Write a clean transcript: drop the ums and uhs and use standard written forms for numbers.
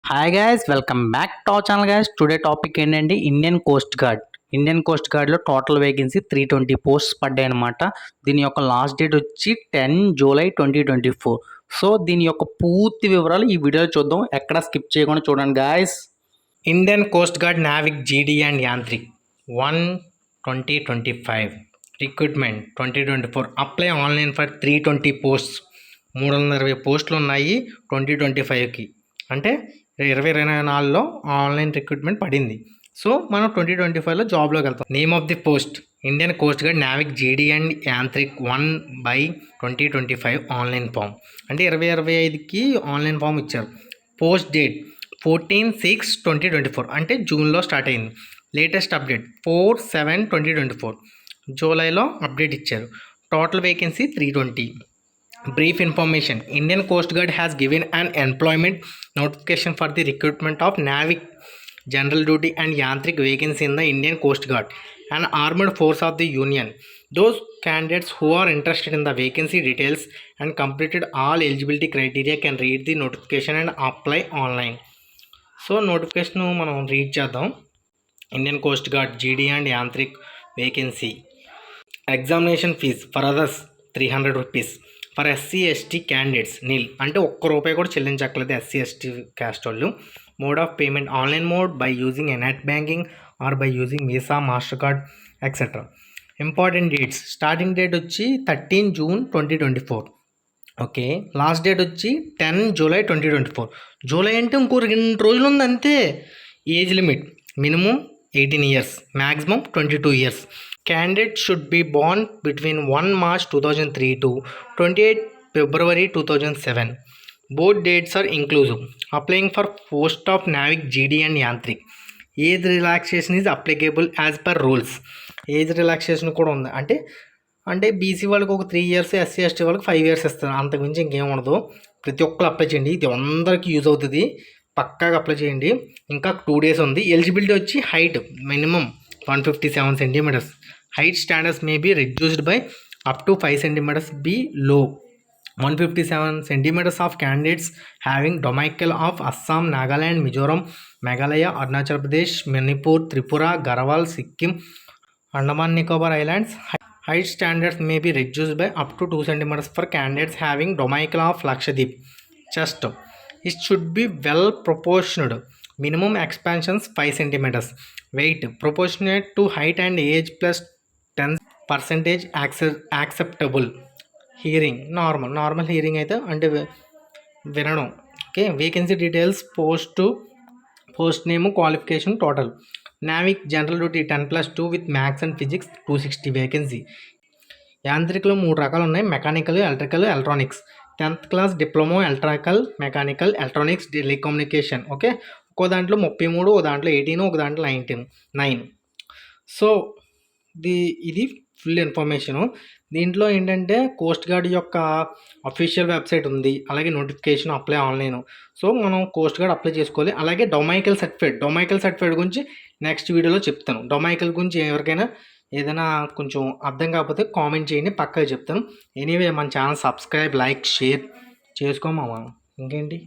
Hi guys, welcome back to our channel guys. Today topic ఏంటంటే Indian coast guard. Indian coast గార్డ్లో total vacancy 320 posts పడ్డాయి అనమాట. దీని యొక్క లాస్ట్ డేట్ వచ్చి 10 జూలై 2024. సో దీని యొక్క పూర్తి వివరాలు ఈ వీడియోలో చూద్దాం. ఎక్కడ స్కిప్ చేయకుండా చూడండి guys. Indian coast guard Navik GD and Yantrik 2025 recruitment 2024 apply online for 320 posts. 320 పోస్టులు ఉన్నాయి 2025కి. అంటే 2024లో ఆన్లైన్ రిక్రూట్మెంట్ పడింది. సో మనం 2025లో జాబ్లోకి వెళ్తాం. Name of the post Indian coast guard Navik GD and Yantrik 1/2025 online form. అంటే 2025కి ఆన్లైన్ ఫామ్ ఇచ్చారు. పోస్ట్ డేట్ 14/6/2024 అంటే జూన్లో స్టార్ట్ అయింది. లేటెస్ట్ అప్డేట్ 4/7/2024 జూలైలో అప్డేట్ ఇచ్చారు. Total vacancy 320. Brief information. Indian Coast Guard has given an employment notification for the recruitment of Navik General Duty and Yantrik vacancy in the Indian Coast Guard, an armed force of the Union. Those candidates who are interested in the vacancy details and completed all eligibility criteria can read the notification and apply online. So notification మనం read చేద్దాం. Indian Coast Guard GD and Yantrik vacancy. Examination fees for others 300 rupees. For SC ST candidates nil అంటే ₹1 కూడా చెల్లించక్కలేదు SC ST caste వాళ్ళు. Mode of payment online mode by using net banking or by using visa, master card etcetera. Important dates starting date వచ్చి 13 June 2024. Okay, last date వచ్చి 10 July 2024. July అంటే ఇంకో 2 రోజులు ఉంది అంతే. Age limit minimum 18 years, maximum 22 years. Candidate should be born between 1 March 2003 to 28 February 2007. Both dates are inclusive. Applying for post of Navik GD and Yantrik. Age relaxation is applicable as per rules. Age relaxation కూడా ఉంది. అంటే BC వాళ్ళకి ఒక 3 years, SC ST వాళ్ళకి 5 years ఇస్తారు. అంతకుమించి ఇంకేం ఉండదు. ప్రతి ఒక్కరు అప్లై చేయండి. ఇది అందరికీ యూజ్ అవుతుంది. పక్కాగా అప్లై చేయండి. ఇంకా 2 days ఉంది. ఎలిజిబిలిటీ వచ్చి height minimum 157 centimeters. Height standards may be reduced by up to 5 centimeters below. 157 centimeters of candidates having domicile of Assam, Nagaland, Mizoram, Meghalaya, Arunachal Pradesh, Manipur, Tripura, Garhwal, Sikkim, Andaman Nicobar Islands. Height standards may be reduced by up to 2 centimeters for candidates having domicile of Lakshadweep. Chest, it should be well proportioned. Minimum expansions 5 centimeters. Weight proportionate to height and age plus 10% acceptable. Hearing normal hearing అయితే అంటే వినడం. Okay, vacancy details post name, qualification, total. Navik general duty 10+2 with maths and physics 260 vacancy. యాంత్రికలో 3 రకాలు ఉన్నాయి: mechanical, electrical, electronics. 10th class diploma electrical, mechanical, electronics, telecommunication. Okay, ఒక్కో దాంట్లో 33, ఒక దాంట్లో 18, ఒక దాంట్లో 9. సో ఇది ఫుల్ ఇన్ఫర్మేషను. దీంట్లో ఏంటంటే కోస్ట్ గార్డ్ యొక్క అఫీషియల్ వెబ్సైట్ ఉంది, అలాగే నోటిఫికేషన్, అప్లై ఆన్లైన్. సో మనం కోస్ట్ గార్డ్ అప్లై చేసుకోవాలి. అలాగే డొమైకల్ సర్టిఫికేట్ గురించి నెక్స్ట్ వీడియోలో చెప్తాను. డొమైకల్ గురించి ఎవరికైనా ఏదైనా కొంచెం అర్థం కాకపోతే కామెంట్ చేయండి, పక్కగా చెప్తాను. ఎనీవే మన ఛానల్ సబ్స్క్రైబ్, లైక్, షేర్ చేసుకోమా. ఇంకేంటి.